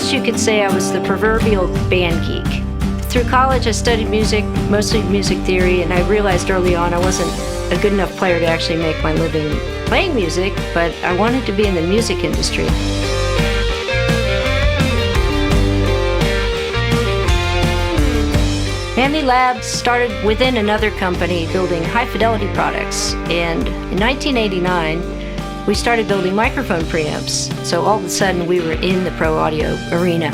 guess you could say I was the proverbial band geek. Through college, I studied music, mostly music theory, and I realized early on I wasn't a good enough player to actually make my living playing music, but I wanted to be in the music industry. Manley Labs started within another company building high-fidelity products, and in 1989, we started building microphone preamps, so all of a sudden we were in the pro audio arena.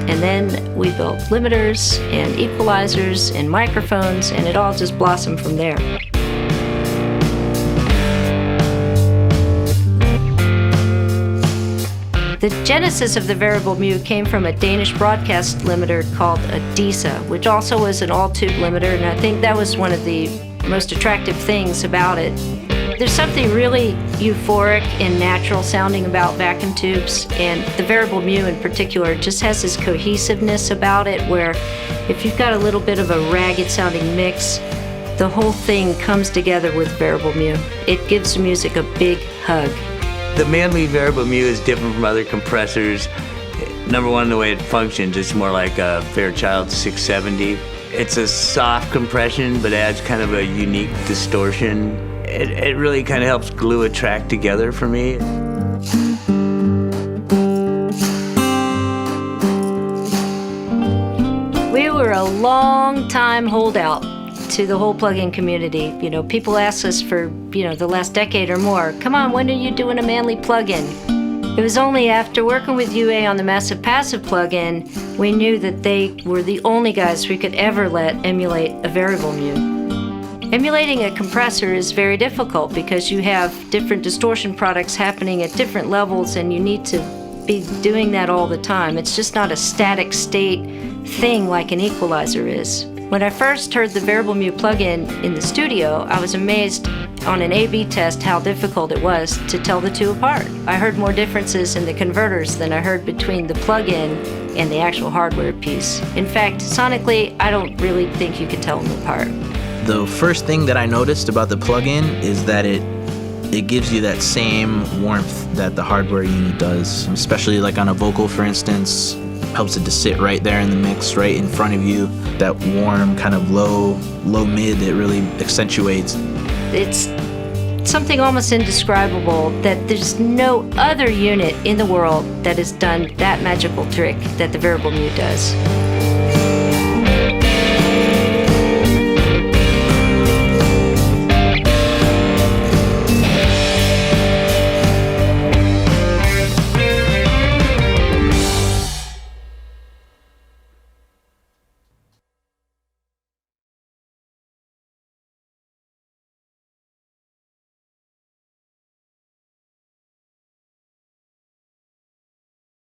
And then we built limiters and equalizers and microphones, and it all just blossomed from there. The genesis of the variable mu came from a Danish broadcast limiter called a DISA, which also was an all-tube limiter, and I think that was one of the most attractive things about it. There's something really euphoric and natural sounding about vacuum tubes, and the variable mu in particular just has this cohesiveness about it where if you've got a little bit of a ragged sounding mix, the whole thing comes together with variable mu. It gives the music a big hug. The Manley variable mu is different from other compressors. Number one, the way it functions, it's more like a Fairchild 670. It's a soft compression, but adds kind of a unique distortion. It really kind of helps glue a track together for me. We were a long time holdout to the whole plug-in community. You know, people ask us for, the last decade or more, come on, when are you doing a Manley plug-in? It was only after working with UA on the massive passive plug-in, we knew that they were the only guys we could ever let emulate a variable mu. Emulating a compressor is very difficult because you have different distortion products happening at different levels and you need to be doing that all the time. It's just not a static state thing like an equalizer is. When I first heard the variable mu plugin in the studio, I was amazed on an A/B test how difficult it was to tell the two apart. I heard more differences in the converters than I heard between the plugin and the actual hardware piece. In fact, sonically, I don't really think you could tell them apart. The first thing that I noticed about the plugin is that it gives you that same warmth that the hardware unit does, especially like on a vocal, for instance. Helps it to sit right there in the mix, right in front of you. That warm kind of low mid, it really accentuates. It's something almost indescribable that there's no other unit in the world that has done that magical trick that the variable mu does.